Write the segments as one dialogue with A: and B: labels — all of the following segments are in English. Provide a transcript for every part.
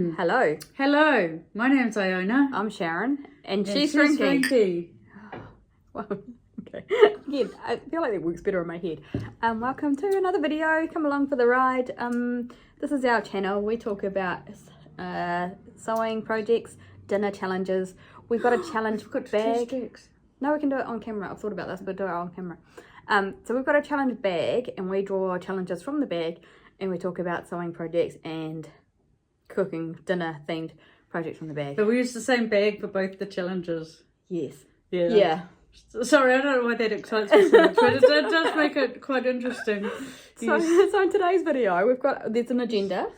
A: Hello,
B: Hello, my name's Iona.
A: I'm Sharon, and
B: And
A: she's
B: she's
A: Rinky.
B: Rinky.
A: Well, okay. Again, I feel like that works better in my head. Welcome to another video. Come along for the ride. This is our channel. We talk about sewing projects, dinner challenges. We've got a challenge bag. No, we can do it on camera. I've thought about this, but do it on camera. So we've got a challenge bag, and we draw challenges from the bag, and we talk about sewing projects and cooking dinner themed projects from the bag.
B: But we use the same bag for both the challenges.
A: Yes.
B: Yeah. Sorry, I don't know why that excites me so much, but it does make it quite interesting.
A: So in today's video, there's an agenda.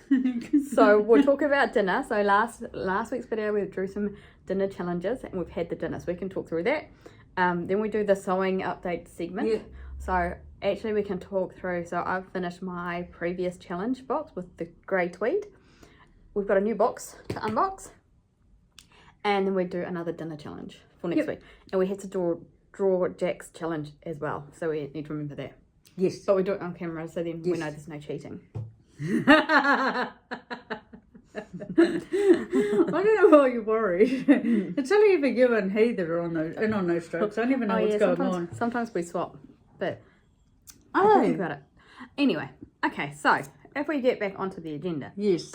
A: So we'll talk about dinner. So last week's video, we drew some dinner challenges, and we've had the dinner, so we can talk through that. Then we do the sewing update segment.
B: Yeah.
A: So actually we can talk through, so I've finished my previous challenge box with the grey tweed. We've got a new box to unbox, and then we do another dinner challenge for next week. And we had to draw Jack's challenge as well, so we need to remember that.
B: Yes.
A: But we do it on camera, so then we know there's no cheating.
B: I don't know why you're worried. It's only ever you and he that are on those strokes. I don't even know what's going on.
A: Sometimes we swap, but I think about it. Anyway, okay, so if we get back onto the agenda.
B: Yes.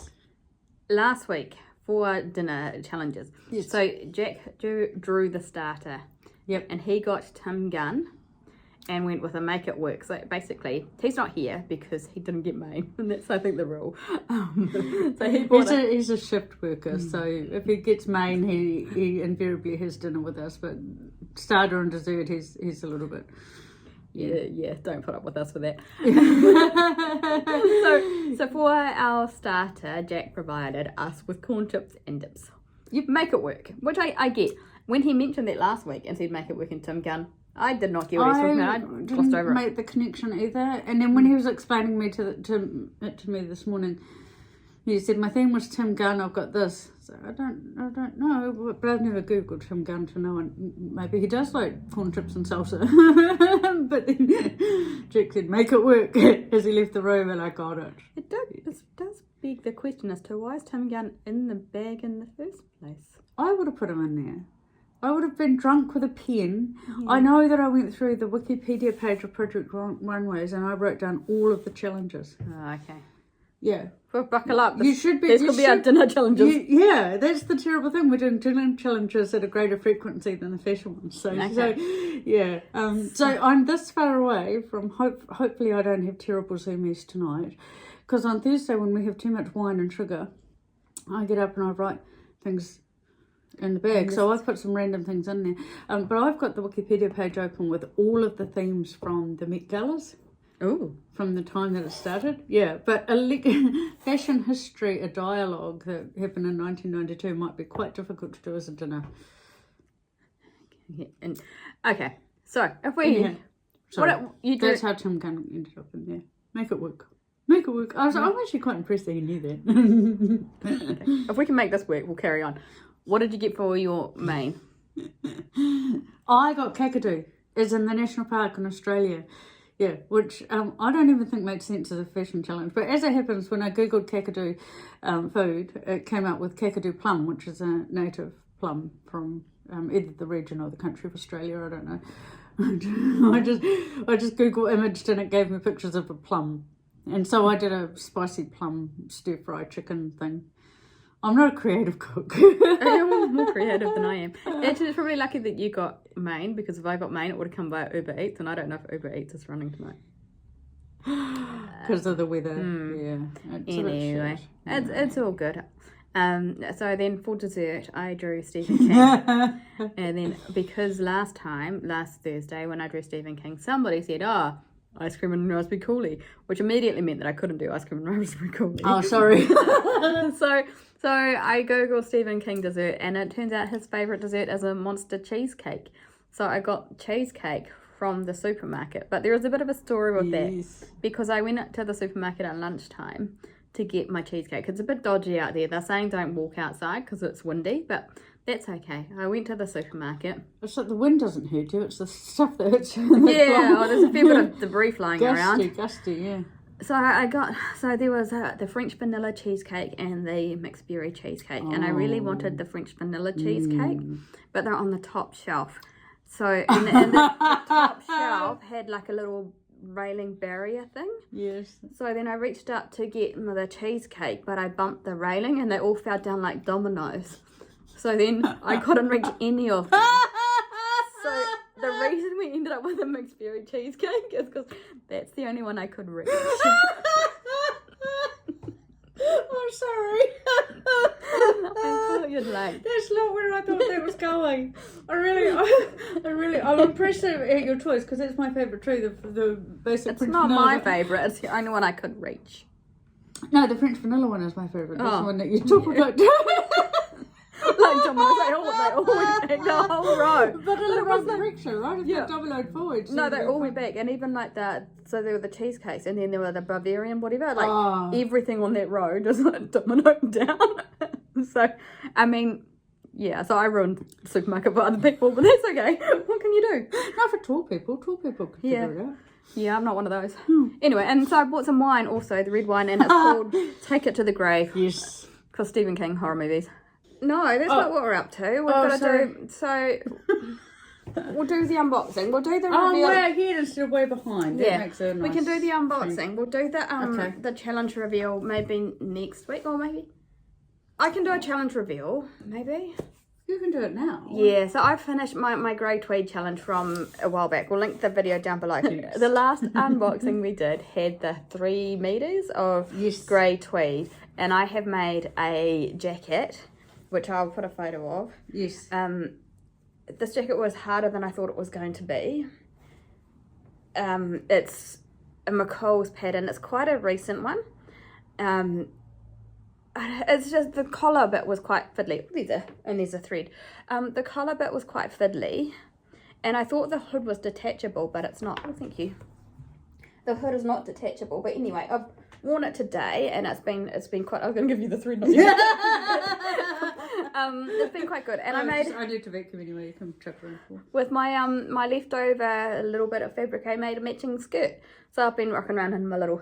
A: Last week for dinner challenges.
B: Yes.
A: So Jack drew the starter.
B: Yep.
A: And he got Tim Gunn and went with a make it work. So basically, he's not here because he didn't get main, and that's I think the rule. So
B: he's a shift worker. So if he gets main, he invariably has dinner with us. But starter and dessert, he's a little bit.
A: Yeah, don't put up with us for that. so for our starter, Jack provided us with corn chips and dips. You make it work, which I get. When he mentioned that last week and said make it work in Tim Gunn, I did not get what he's talking about. I glossed over it.
B: Make the connection either. And then when he was explaining me to me this morning, he said my theme was Tim Gunn. I've got this. So I don't know, but I've never googled Tim Gunn to know. And maybe he does like corn chips and salsa. But then Jack said make it work as he left the room, and I got it.
A: It does beg the question as to why is Tim Gunn in the bag in the first place.
B: I would have put him in there. I would have been drunk with a pen. Yeah. I know that I went through the Wikipedia page of Project Runways and I wrote down all of the challenges.
A: Oh, okay.
B: Yeah.
A: Well, buckle up.
B: This could
A: be our dinner challenges.
B: Yeah, that's the terrible thing. We're doing dinner challenges at a greater frequency than the fashion ones. So yeah. So I'm this far away from hopefully I don't have terrible zoomies tonight. Because on Thursday when we have too much wine and sugar, I get up and I write things in the bag. So I've put some random things in there. But I've got the Wikipedia page open with all of the themes from the Met Galas.
A: Ooh.
B: From the time that it started. Yeah, but fashion history, a dialogue that happened in 1992 might be quite difficult to do as a dinner.
A: Yeah, okay, so if we...
B: Yeah. That's how Tim Gunn ended up in there. Make it work. Make it work. I'm actually quite impressed that he knew that.
A: Okay. If we can make this work, we'll carry on. What did you get for your main?
B: I got kakadu. It's in the National Park in Australia. Yeah, which I don't even think makes sense as a fashion challenge. But as it happens, when I googled kakadu food, it came up with kakadu plum, which is a native plum from either the region or the country of Australia. I don't know. I just Google imaged and it gave me pictures of a plum. And so I did a spicy plum stir-fry chicken thing. I'm not a creative cook.
A: You're more creative than I am. Actually, it's probably lucky that you got main, because if I got main, it would have come via Uber Eats, and I don't know if Uber Eats is running tonight.
B: Because of the weather. Yeah.
A: Anyway, it's all good. So then for dessert, I drew Stephen King. And then because last Thursday, when I drew Stephen King, somebody said, ice cream and raspberry coulis, which immediately meant that I couldn't do ice cream and raspberry coulis.
B: Oh, sorry.
A: So I googled Stephen King dessert, and it turns out his favourite dessert is a monster cheesecake. So I got cheesecake from the supermarket, but there is a bit of a story with that, because I went to the supermarket at lunchtime to get my cheesecake. It's a bit dodgy out there. They're saying don't walk outside because it's windy, but that's okay. I went to the supermarket.
B: It's like the wind doesn't hurt you, it's the stuff that hurts you.
A: There's a fair bit of debris flying around.
B: Gusty, yeah.
A: So there was the French vanilla cheesecake and the mixed berry cheesecake, and I really wanted the French vanilla cheesecake, but they're on the top shelf. So and the top shelf had like a little railing barrier thing.
B: Yes.
A: So then I reached up to get the cheesecake, but I bumped the railing and they all fell down like dominoes. So then I couldn't reach any of them. So the reason we ended up with a mixed berry cheesecake is because that's the only one I could reach.
B: I'm sorry.
A: I thought you'd like.
B: That's not where I thought that was going. I'm impressed at your choice because it's my favourite tree. The basic.
A: It's not my favourite. It's the only one I could reach.
B: No, the French vanilla one is my favourite. That's the one that you talk about.
A: Like dominoes, they all went back the whole row.
B: But in the wrong direction, right? If
A: Yeah.
B: they dominoed forward. So
A: No, they all went back, and even like so there were the cheesecakes, and then there were the Bavarian whatever, like everything on that row just like dominoed down. So, I mean, yeah, so I ruined the supermarket for other people, but that's okay. What can you do?
B: Not for tall people. Tall people can figure it out.
A: Yeah, I'm not one of those. Anyway, and so I bought some wine also, the red wine, and it's called Take It to the Grave.
B: Yes.
A: Because Stephen King horror movies. No, that's not what we're up to. We've got to do, so we'll do the unboxing. We'll do the reveal.
B: Oh, we're ahead instead of way behind. That makes a nice
A: we can do the unboxing.
B: thing.
A: We'll do the challenge reveal maybe next week, or maybe I can do a challenge reveal, maybe.
B: You can do it now.
A: Yeah, so I finished my grey tweed challenge from a while back. We'll link the video down below.
B: Yes.
A: The last unboxing we did had the 3 meters of grey tweed, and I have made a jacket, which I'll put a photo of.
B: Yes.
A: This jacket was harder than I thought it was going to be. It's a McCall's pattern. It's quite a recent one. It's just the collar bit was quite fiddly. There's a thread. The collar bit was quite fiddly, and I thought the hood was detachable, but it's not. Oh, thank you. The hood is not detachable, but anyway, I've worn it today, and it's been quite. I was going to give you the thread. It's been quite good, and I
B: need to vacuum anyway. You can chuck it in for.
A: With my my leftover little bit of fabric, I made a matching skirt. So I've been rocking around in my little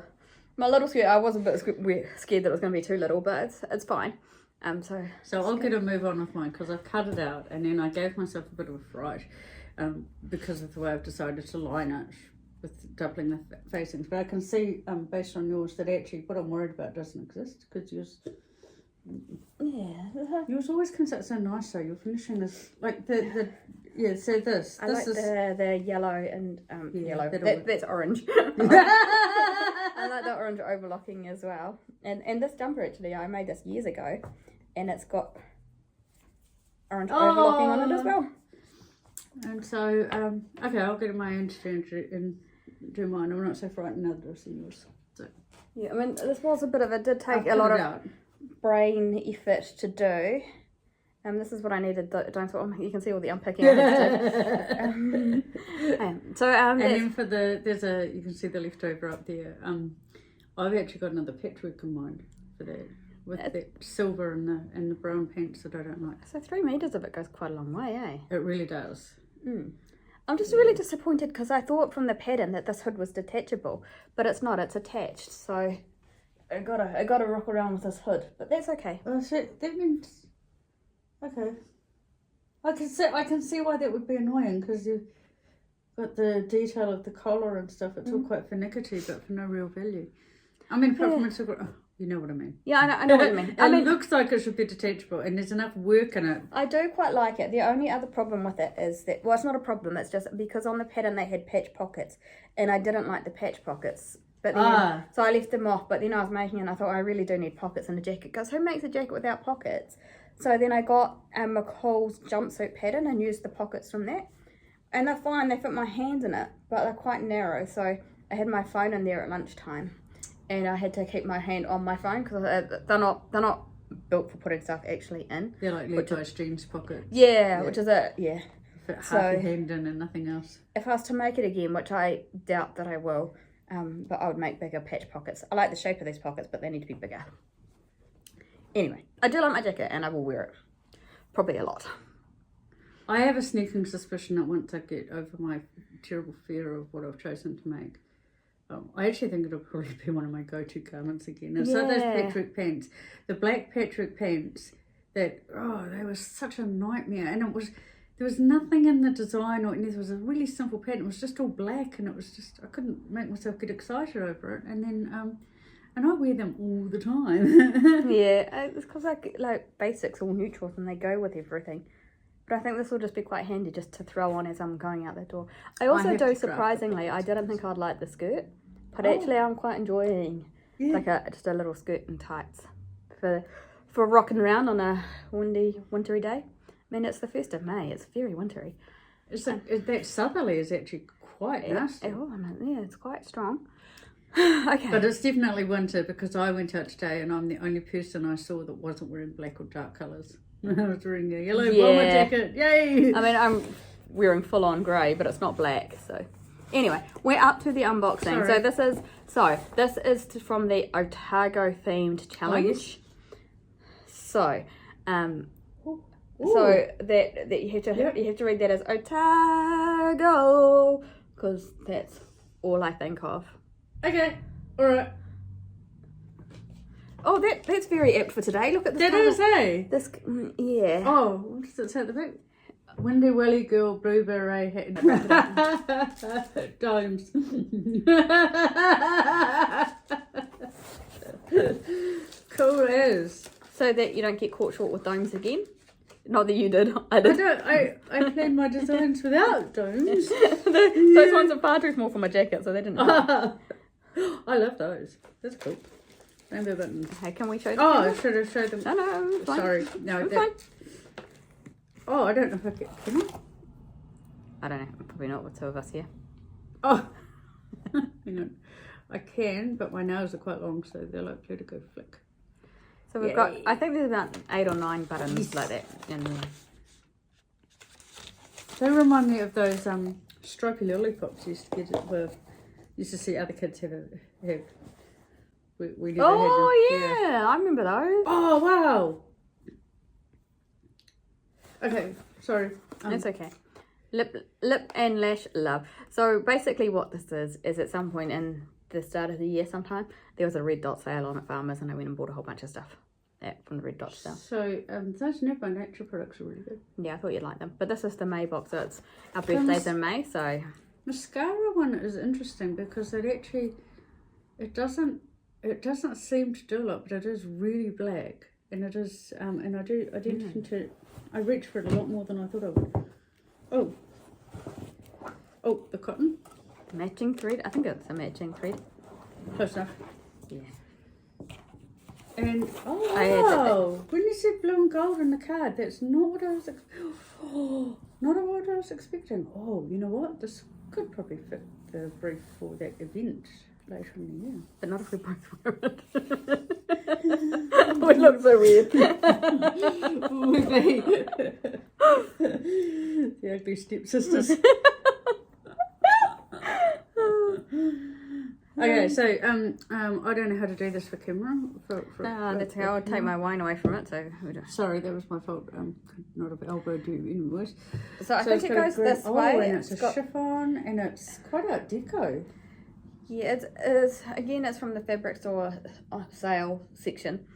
A: skirt. I was a bit scared that it was going to be too little, but it's fine. So
B: I'll get a move on with mine because I've cut it out, and then I gave myself a bit of a fright because of the way I've decided to line it with doubling the facings. But I can see based on yours that actually what I'm worried about doesn't exist because yours.
A: Yeah.
B: Yours always comes out so nice though. You're finishing this like the so this.
A: I like the yellow and yellow. That's orange. I like the orange overlocking as well. And this jumper actually I made this years ago, and it's got orange overlocking on it as well.
B: And so okay, I'll get in my own and do mine. I'm not so frightened now that I've seen yours. So
A: yeah, I mean this was a bit of did take a lot of brain effort to do. This is what I needed. You can see all the unpicking I had to do.
B: And then for you can see the leftover up there. I've actually got another patchwork in mind for that with that silver and the brown pants that I don't like.
A: So 3 meters of it goes quite a long way, eh?
B: It really does.
A: I'm just really disappointed because I thought from the pattern that this hood was detachable, but it's not. It's attached. So I gotta rock around with this hood, but that's okay.
B: Oh, so that means okay. I can see why that would be annoying because you've got the detail of the collar and stuff. It's all quite finicky, but for no real value. I mean, apart from it's you know what I mean.
A: Yeah, I know what you mean.
B: It looks like it should be detachable, and there's enough work in it.
A: I do quite like it. The only other problem with it is that, well, it's not a problem. It's just because on the pattern they had patch pockets, and I didn't like the patch pockets. But then, so I left them off. But then I was making it, and I thought I really do need pockets in a jacket. Because who makes a jacket without pockets? So then I got McCall's jumpsuit pattern and used the pockets from that. And they're fine. They fit my hands in it, but they're quite narrow. So I had my phone in there at lunchtime. And I had to keep my hand on my phone because they're not built for putting stuff actually in.
B: They're like Levi's jeans pockets.
A: Yeah, which is Fit
B: half your hand in and nothing else.
A: If I was to make it again, which I doubt that I will, but I would make bigger patch pockets. I like the shape of these pockets, but they need to be bigger. Anyway, I do like my jacket and I will wear it. Probably a lot.
B: I have a sneaking suspicion that once I get over my terrible fear of what I've chosen to make, I actually think it'll probably be one of my go-to garments again. And so those patchwork pants, the black patchwork pants, that they were such a nightmare. And there was nothing in the design or anything. It was a really simple pattern. It was just all black, and it was just, I couldn't make myself get excited over it. And then and I wear them all the time.
A: Yeah, it's because like basics all neutrals and they go with everything. But I think this will just be quite handy just to throw on as I'm going out the door. I also do, surprisingly, I didn't think I'd like the skirt, but actually I'm quite enjoying like just a little skirt and tights for rocking around on a wintry day. I mean, it's the 1st of May. It's very wintry.
B: That southerly is actually quite nasty.
A: Yeah, it's quite strong. Okay.
B: But it's definitely winter because I went out today and I'm the only person I saw that wasn't wearing black or dark colours. I was wearing a yellow bomber jacket. Yay!
A: I mean, I'm wearing full-on grey, but it's not black. So, anyway, we're up to the unboxing.
B: Sorry.
A: So this is from the Otago themed challenge.
B: Oh, yes.
A: So,
B: Ooh.
A: so that you have to read that as Otago because that's all I think of.
B: Okay, all right.
A: Oh, that's very apt for today. Look at this.
B: That is, eh?
A: This, yeah.
B: Oh, what does it say at the back? Windy Willy Girl Blue Beret hat. Domes. Cool as.
A: So that you don't get caught short with domes again. Not that you did. I did.
B: I planned my designs without domes.
A: Those ones are far too small for my jacket, so they didn't.
B: I love those. That's cool. Rainbow buttons.
A: Okay, can we show them?
B: Oh, I should have showed them.
A: No, it's fine.
B: Sorry. No,
A: It's
B: that.
A: fine.
B: Oh, I don't know if I can. Can I?
A: I don't know. Probably not with two of us here.
B: Oh. Hang on. I can, but my nails are quite long, so they're likely to go flick.
A: So we've got, I think there's about 8 or 9 buttons like that in there.
B: They remind me of those stripy lollipops you used to get used to see other kids have. We never had them.
A: Yeah, I remember those.
B: Oh, wow. Okay, sorry.
A: It's okay. Lip and lash love. So basically what this is at some point in the start of the year sometime, there was a red dot sale on at Farmers and I went and bought a whole bunch of stuff from the red dot sale.
B: So those Never by Nature products are really good.
A: Yeah, I thought you'd like them. But this is the May box, so it's our birthday's in May, so...
B: Mascara one is interesting because it doesn't seem to do a lot, but it is really black. And it is, and I tend to, I reach for it a lot more than I thought I would. Oh, the cotton.
A: Matching thread. I think it's a matching thread.
B: Close enough.
A: Yeah.
B: And wow, when you said blue and gold in the card, that's not what I was. Not what I was expecting. Oh, you know what? This could probably fit the brief for that event later in the year.
A: But not if we both wear it. It would look so weird.
B: Would be. The ugly stepsisters. Okay, so I don't know how to do this for camera.
A: That's how I would take my wine away from it. So
B: sorry, that was my fault. Not have elbowed you anyways.
A: So I think it goes this way.
B: And it's a chiffon, and it's quite Art Deco.
A: Yeah, it is. Again, it's from the fabric store sale section.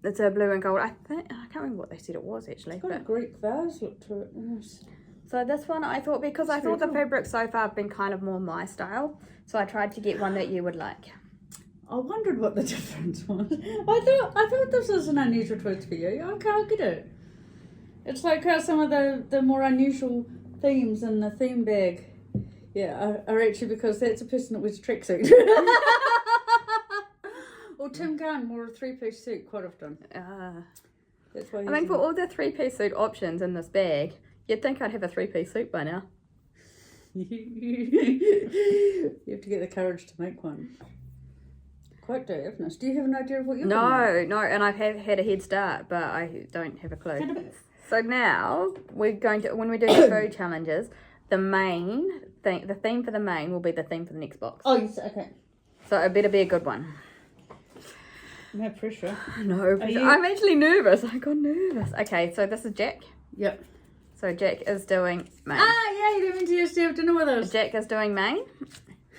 A: It's a blue and gold. I can't remember what they said it was actually.
B: It's got a Greek vase look to it. Nice.
A: So this one I thought, because I thought the fabrics so far have been kind of more my style, so I tried to get one that you would like.
B: I wondered what the difference was. I thought this was an unusual twist for you. I can't get it. It's like how some of the more unusual themes in the theme bag, are actually because that's a person that wears a tracksuit. Or Tim Gunn wore a 3-piece suit quite often. That's why. I
A: mean, for all the 3-piece suit options in this bag, you'd think I'd have a 3-piece suit by now.
B: You have to get the courage to make one. Quite diaphanous. Do you have an idea of what you're doing?
A: No, and I've had a head start, but I don't have a clue. So now, we're going to, when we do the food challenges, the theme for the main will be the theme for the next box.
B: Oh, yes, okay.
A: So it better be a good one.
B: No pressure.
A: No pressure. I'm actually nervous. I got nervous. Okay, so this is Jack.
B: Yep.
A: So Jack is doing main.
B: Yeah, you didn't mean to just have dinner with us.
A: Jack is doing main.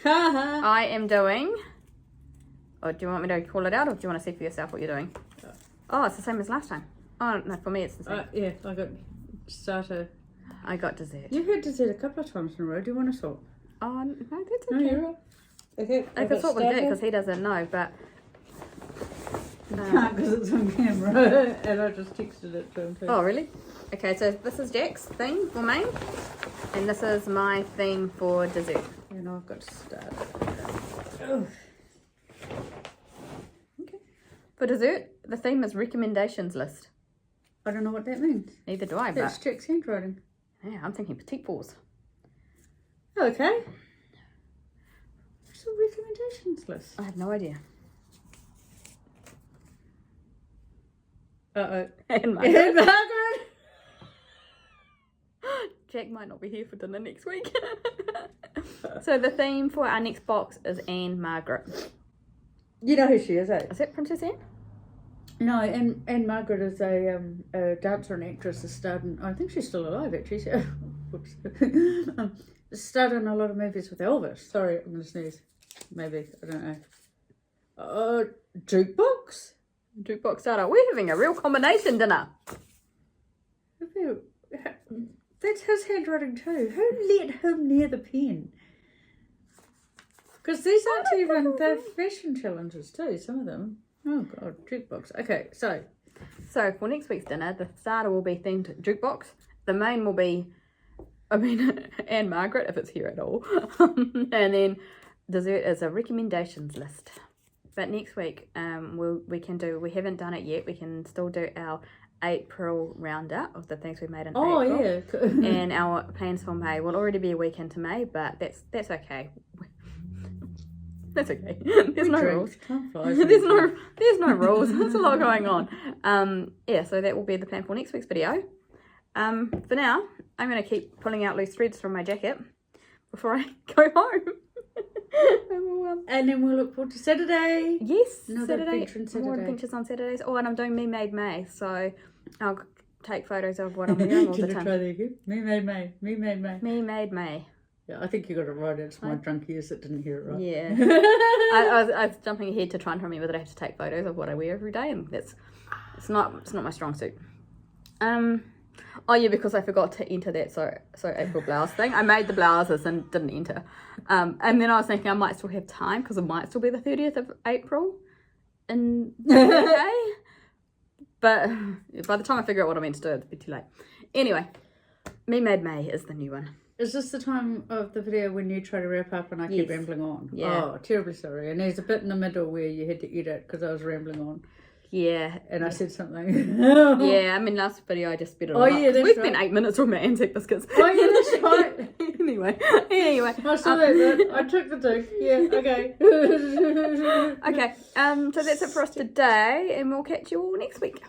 A: I am doing... Or do you want me to call it out, or do you want to see for yourself what you're doing? Oh, it's the same as last time. Oh, no, for me it's the same.
B: Yeah, I got starter.
A: I got dessert.
B: You've had dessert a couple of times in a row. Do you want to swap?
A: Oh, no, that's
B: No,
A: okay.
B: you're right. Okay,
A: I could swap with Dick because he doesn't know, but...
B: Can't because it's on camera, and I just texted it to him too.
A: Oh, really? Okay, so this is Jack's thing for main, and this is my thing for dessert.
B: And I've got starter. Oh.
A: Okay. For dessert, the theme is recommendations list.
B: I don't know what that means.
A: Neither do I,
B: That's
A: but...
B: Jack's handwriting.
A: Yeah, I'm thinking petite paws.
B: Okay. What's the recommendations list?
A: I have no idea.
B: Uh-oh.
A: And my...
B: And Margaret!
A: Jack might not be here for dinner next week. So the theme for our next box is Anne Margaret.
B: You know who she is, eh?
A: Is that Princess Anne?
B: No, and Margaret is a dancer and actress. Has starred in, I think she's still alive actually. She, whoops. Starred in a lot of movies with Elvis. Sorry, I'm gonna sneeze. Maybe, I don't know. Jukebox?
A: Jukebox starter. We're having a real combination dinner.
B: That's his handwriting too. Who let him near the pen? Because these aren't even, they're fashion challenges too, some of them. Oh god, jukebox. Okay, so
A: for next week's dinner, the starter will be themed jukebox. The main will be, Anne Margaret, if it's here at all. And then dessert is a recommendations list. But next week, we haven't done it yet. We can still do our April roundup of the things we made in April.
B: yeah.
A: And our plans for May will already be a week into May, but that's okay. That's okay. There's no rules. There's no rules. There's a lot going on. Yeah, so that will be the plan for next week's video. For now, I'm going to keep pulling out loose threads from my jacket before I go home.
B: And then we'll look forward to Saturday.
A: Yes,
B: Another
A: Saturday.
B: adventure on Saturday.
A: More adventures on Saturdays. Oh, and I'm doing Me Made May, so I'll take photos of what I'm wearing all the time.
B: Try that again? Me made May. Me made May.
A: Me Made May.
B: Yeah, I think you got it right. It's my drunk ears that didn't hear it right.
A: Yeah. I was jumping ahead to try and remember that I have to take photos of what I wear every day, and it's not my strong suit. Oh yeah, because I forgot to enter that so April blouse thing. I made the blouses and didn't enter. And then I was thinking I might still have time because it might still be the 30th of April in Saturday. But by the time I figure out what I meant to do, it'll be too late. Anyway, Me Made May is the new one.
B: Is this the time of the video when you try to wrap up and I keep rambling on?
A: Yeah.
B: Oh, terribly sorry. And there's a bit in the middle where you had to edit because I was rambling on.
A: Yeah.
B: And I said something.
A: Yeah, I mean, last video I just spit it all up.
B: Yeah, that's
A: We've
B: right.
A: spent 8 minutes on my Anzac biscuits.
B: Oh, yeah, that's right.
A: Anyway.
B: I saw that bit. I took the dig. Yeah, okay.
A: Okay, so that's it for us today, and we'll catch you all next week.